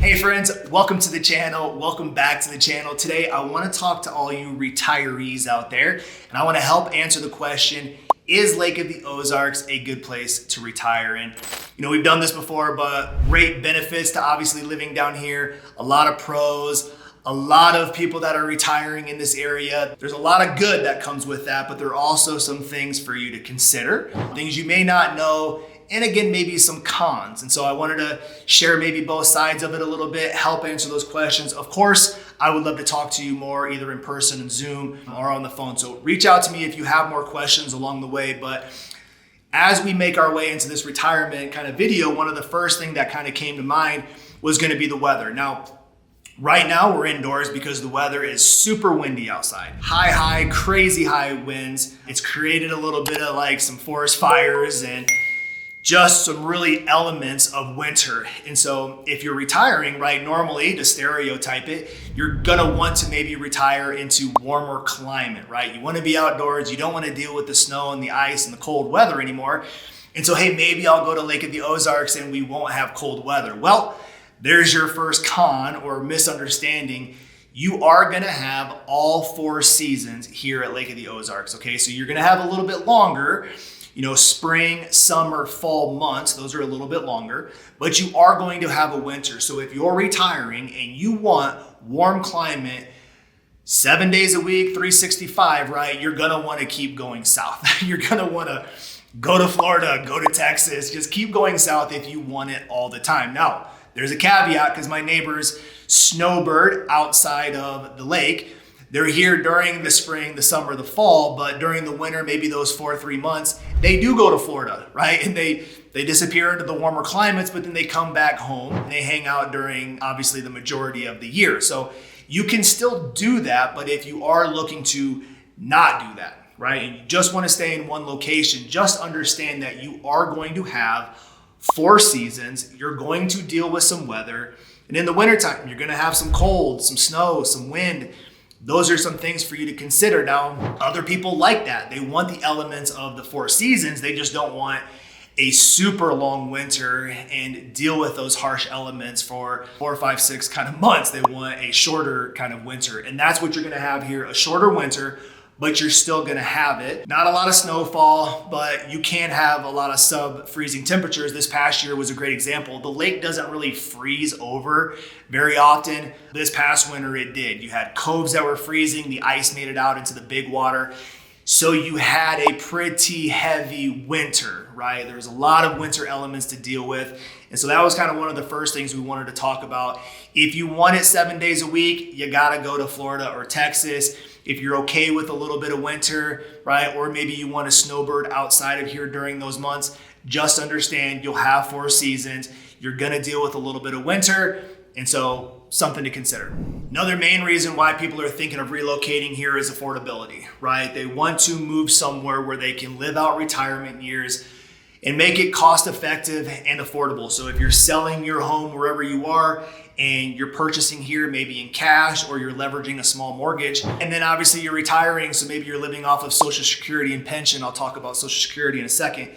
Hey friends, welcome to the channel. Welcome back to the channel. Today, I want to talk to all you retirees out there, and I want to help answer the question, is Lake of the Ozarks a good place to retire in? You know, we've done this before, but great benefits to obviously living down here, a lot of pros, a lot of people that are retiring in this area. There's a lot of good that comes with that, but there are also some things for you to consider, things you may not know, and again, maybe some cons. And so I wanted to share maybe both sides of it a little bit, help answer those questions. Of course, I would love to talk to you more, either in person and Zoom or on the phone. So reach out to me if you have more questions along the way. But as we make our way into this retirement kind of video, one of the first things that kind of came to mind was going to be the weather. Now, right now we're indoors because the weather is super windy outside. High, crazy high winds. It's created a little bit of like some forest fires and just some really elements of winter. And so if you're retiring, right, normally to stereotype it, you're gonna want to maybe retire into warmer climate, right? You wanna be outdoors, you don't wanna deal with the snow and the ice and the cold weather anymore. And so, hey, maybe I'll go to Lake of the Ozarks and we won't have cold weather. Well, there's your first con or misunderstanding. You are gonna have all 4 seasons here at Lake of the Ozarks, okay? So you're gonna have a little bit longer, you know, spring, summer, fall months, those are a little bit longer, but you are going to have a winter. So if you're retiring and you want warm climate 7 days a week, 365, right, you're gonna wanna keep going south. You're gonna wanna go to Florida, go to Texas, just keep going south if you want it all the time. Now, there's a caveat because my neighbors snowbird outside of the lake. They're here during the spring, the summer, the fall, but during the winter, maybe those 3 months, they do go to Florida, right? And they disappear into the warmer climates, but then they come back home and they hang out during obviously the majority of the year. So you can still do that, but if you are looking to not do that, right? And you just want to stay in one location, just understand that you are going to have 4 seasons. You're going to deal with some weather. And in the wintertime, you're going to have some cold, some snow, some wind. Those are some things for you to consider. Now, other people like that. They want the elements of the 4 seasons. They just don't want a super long winter and deal with those harsh elements for 4, 5, 6 kind of months. They want a shorter kind of winter. And that's what you're going to have here, a shorter winter, but you're still gonna have it. Not a lot of snowfall, but you can have a lot of sub-freezing temperatures. This past year was a great example. The lake doesn't really freeze over very often. This past winter it did. You had coves that were freezing, the ice made it out into the big water. So you had a pretty heavy winter, right? There's a lot of winter elements to deal with. And so that was kind of one of the first things we wanted to talk about. If you want it 7 days a week, you gotta go to Florida or Texas. If you're okay with a little bit of winter, right? Or maybe you want to snowbird outside of here during those months, just understand you'll have 4 seasons. You're gonna deal with a little bit of winter. And so something to consider. Another main reason why people are thinking of relocating here is affordability, right? They want to move somewhere where they can live out retirement years and make it cost effective and affordable. So if you're selling your home wherever you are and you're purchasing here maybe in cash or you're leveraging a small mortgage, and then obviously you're retiring, so maybe you're living off of Social Security and pension. I'll talk about Social Security in a second.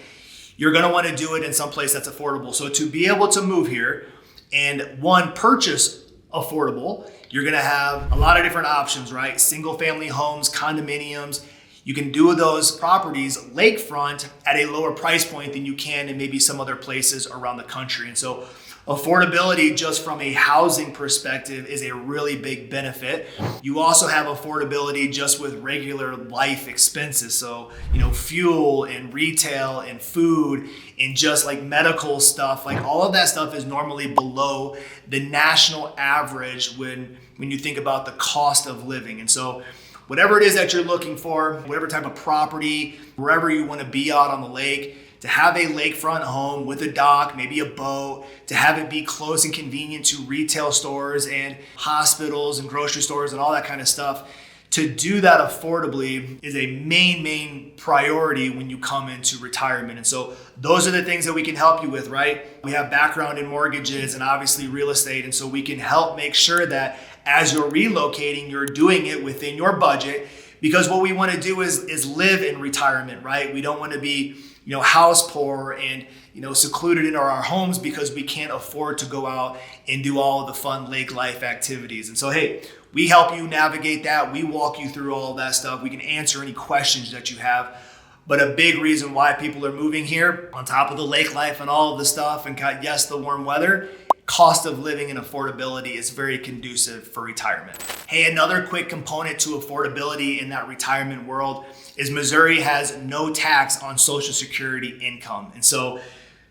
You're gonna wanna do it in some place that's affordable. So to be able to move here and purchase affordable, you're gonna have a lot of different options, right? Single family homes, condominiums. You can do those properties lakefront at a lower price point than you can in maybe some other places around the country. And so affordability, just from a housing perspective, is a really big benefit. You also have affordability just with regular life expenses. So, you know, fuel and retail and food and just like medical stuff, like all of that stuff is normally below the national average when you think about the cost of living. And so whatever it is that you're looking for, whatever type of property, wherever you want to be out on the lake, to have a lakefront home with a dock, maybe a boat, to have it be close and convenient to retail stores and hospitals and grocery stores and all that kind of stuff, to do that affordably is a main priority when you come into retirement. And so those are the things that we can help you with, right? We have background in mortgages and obviously real estate. And so we can help make sure that as you're relocating, you're doing it within your budget, because what we want to do is live in retirement, right? We don't want to be house poor and, secluded in our homes because we can't afford to go out and do all of the fun lake life activities. And so, hey, we help you navigate that. We walk you through all of that stuff. We can answer any questions that you have. But a big reason why people are moving here, on top of the lake life and all of the stuff, and yes, the warm weather, cost of living and affordability is very conducive for retirement. Hey, another quick component to affordability in that retirement world is Missouri has no tax on Social Security income. And so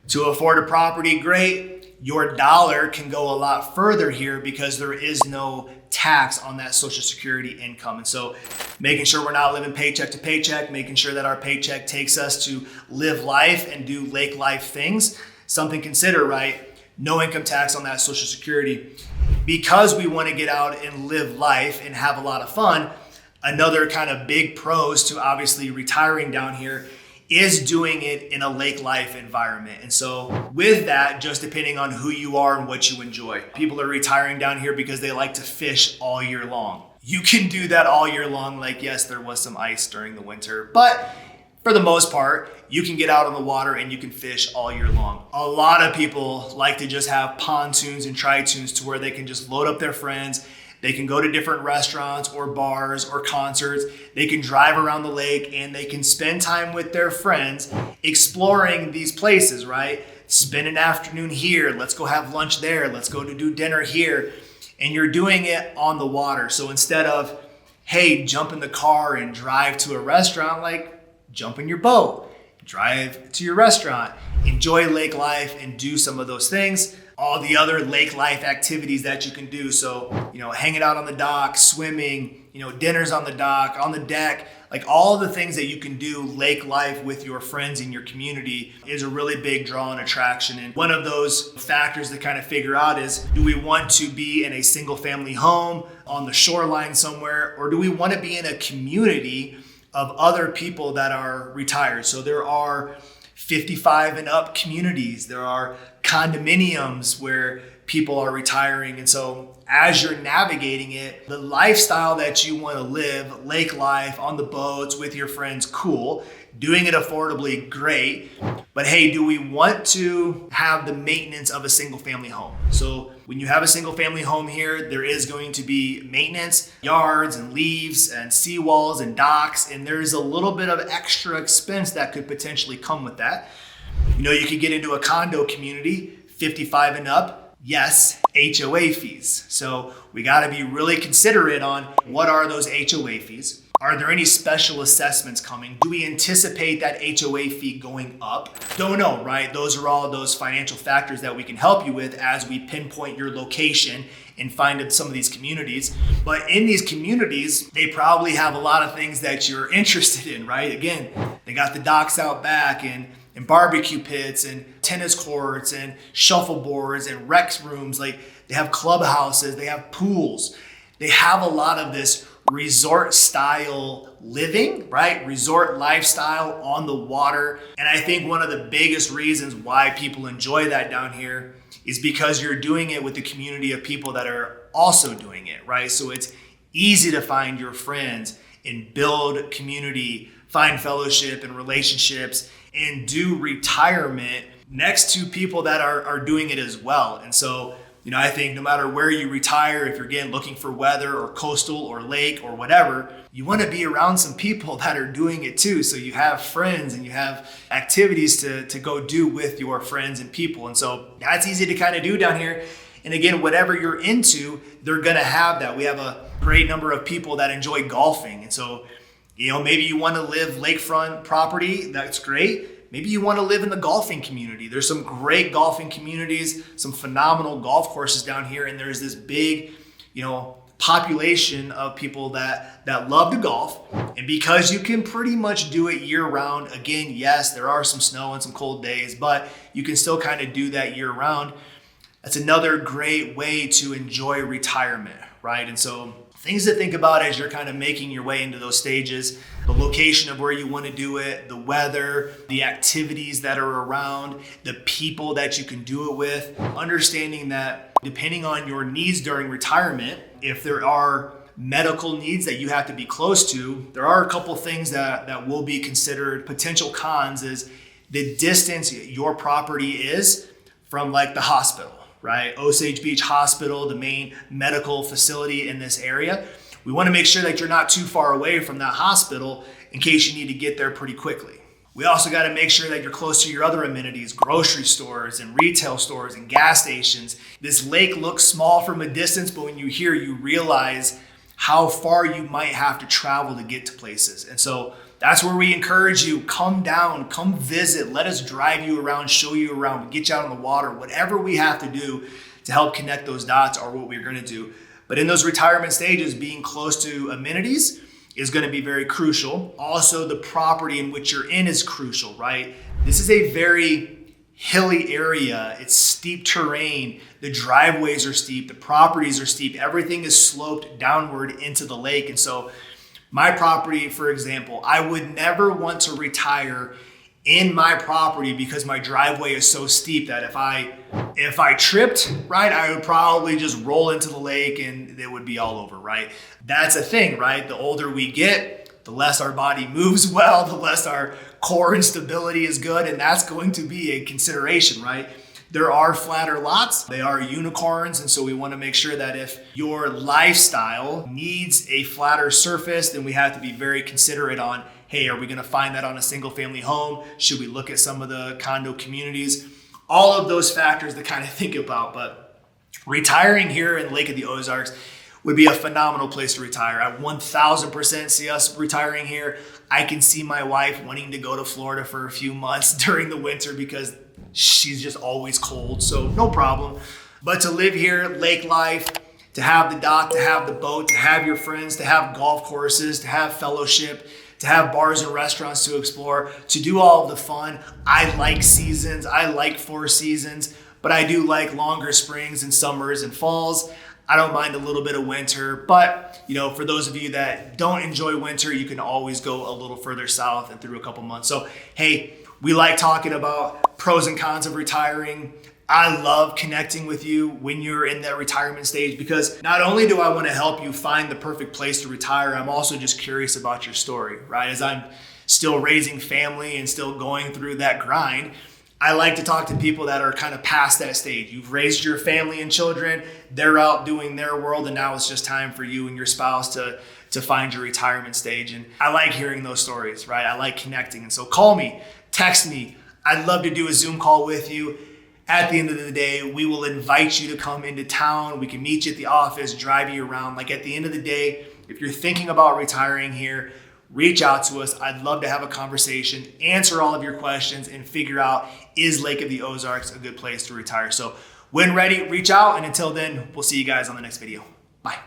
to afford a property, great. Your dollar can go a lot further here because there is no tax on that Social Security income. And so making sure we're not living paycheck to paycheck, making sure that our paycheck takes us to live life and do lake life things, something to consider, right? No income tax on that Social Security. Because we want to get out and live life and have a lot of fun, another kind of big pros to obviously retiring down here is doing it in a lake life environment. And so with that, just depending on who you are and what you enjoy, people are retiring down here because they like to fish all year long. You can do that all year long. Like, yes, there was some ice during the winter, but for the most part, you can get out on the water and you can fish all year long. A lot of people like to just have pontoons and tritoons to where they can just load up their friends. They can go to different restaurants or bars or concerts. They can drive around the lake and they can spend time with their friends exploring these places, right? Spend an afternoon here. Let's go have lunch there. Let's go to do dinner here. And you're doing it on the water. So instead of, hey, jump in the car and drive to a restaurant, like jump in your boat, drive to your restaurant, enjoy lake life and do some of those things. All the other lake life activities that you can do. So, hanging out on the dock, swimming, dinners on the dock, on the deck, like all the things that you can do lake life with your friends in your community is a really big draw and attraction. And one of those factors to kind of figure out is, do we want to be in a single family home on the shoreline somewhere, or do we want to be in a community of other people that are retired? So there are 55 and up communities. There are condominiums where people are retiring. And so as you're navigating it, the lifestyle that you want to live, lake life, on the boats with your friends, cool. Doing it affordably, great. But hey, do we want to have the maintenance of a single family home? So when you have a single family home here, there is going to be maintenance, yards and leaves and seawalls and docks, and there's a little bit of extra expense that could potentially come with that. You could get into a condo community, 55 and up, yes, HOA fees. So we got to be really considerate on what are those HOA fees. Are there any special assessments coming? Do we anticipate that HOA fee going up? Don't know, right? Those are all those financial factors that we can help you with as we pinpoint your location and find some of these communities. But in these communities, they probably have a lot of things that you're interested in, right? Again, they got the docks out back and barbecue pits and tennis courts and shuffleboards and rec rooms. Like, they have clubhouses, they have pools. They have a lot of this resort style living, right? Resort lifestyle on the water. And I think one of the biggest reasons why people enjoy that down here is because you're doing it with the community of people that are also doing it, right? So it's easy to find your friends and build community, find fellowship and relationships, and do retirement next to people that are doing it as well. And so, I think no matter where you retire, if you're again looking for weather or coastal or lake or whatever, you want to be around some people that are doing it too. So you have friends and you have activities to go do with your friends and people. And so that's easy to kind of do down here. And again, whatever you're into, they're going to have that. We have a great number of people that enjoy golfing. And so, maybe you want to live lakefront property. That's great. Maybe you want to live in the golfing community. There's some great golfing communities, some phenomenal golf courses down here. And there's this big, population of people that love to golf. And because you can pretty much do it year round, again, yes, there are some snow and some cold days, but you can still kind of do that year round. That's another great way to enjoy retirement, right? And so things to think about as you're kind of making your way into those stages: the location of where you want to do it, the weather, the activities that are around, the people that you can do it with, understanding that depending on your needs during retirement, if there are medical needs that you have to be close to, there are a couple things that will be considered potential cons. Is the distance your property is from like the hospital, right? Osage Beach Hospital, the main medical facility in this area. We want to make sure that you're not too far away from that hospital in case you need to get there pretty quickly. We also got to make sure that you're close to your other amenities, grocery stores and retail stores and gas stations. This lake looks small from a distance, but when you're here, you realize how far you might have to travel to get to places. And so that's where we encourage you, come down, come visit, let us drive you around, show you around, get you out on the water, whatever we have to do to help connect those dots are what we're gonna do. But in those retirement stages, being close to amenities is going to be very crucial. Also, the property in which you're in is crucial, right? This is a very hilly area. It's steep terrain. The driveways are steep. The properties are steep. Everything is sloped downward into the lake. And so my property, for example, I would never want to retire in my property because my driveway is so steep that if I tripped, right, I would probably just roll into the lake and it would be all over, right? That's a thing, right? The older we get, the less our body moves well, the less our core instability is good, and that's going to be a consideration, right? There are flatter lots, they are unicorns, and so we want to make sure that if your lifestyle needs a flatter surface, then we have to be very considerate on, hey, are we going to find that on a single family home? Should we look at some of the condo communities? All of those factors to kind of think about, but retiring here in Lake of the Ozarks would be a phenomenal place to retire. I 1000% see us retiring here. I can see my wife wanting to go to Florida for a few months during the winter because she's just always cold, so no problem. But to live here, lake life, to have the dock, to have the boat, to have your friends, to have golf courses, to have fellowship, to have bars and restaurants to explore, to do all of the fun. I like seasons, I like 4 seasons, but I do like longer springs and summers and falls. I don't mind a little bit of winter, but for those of you that don't enjoy winter, you can always go a little further south and through a couple months. So, hey, we like talking about pros and cons of retiring. I love connecting with you when you're in that retirement stage because not only do I want to help you find the perfect place to retire, I'm also just curious about your story, right? As I'm still raising family and still going through that grind, I like to talk to people that are kind of past that stage. You've raised your family and children, they're out doing their world, and now it's just time for you and your spouse to find your retirement stage. And I like hearing those stories, right? I like connecting. And so call me, text me. I'd love to do a Zoom call with you. At the end of the day, we will invite you to come into town. We can meet you at the office, drive you around. Like at the end of the day, if you're thinking about retiring here, reach out to us. I'd love to have a conversation, answer all of your questions, and figure out, is Lake of the Ozarks a good place to retire? So when ready, reach out. And until then, we'll see you guys on the next video. Bye.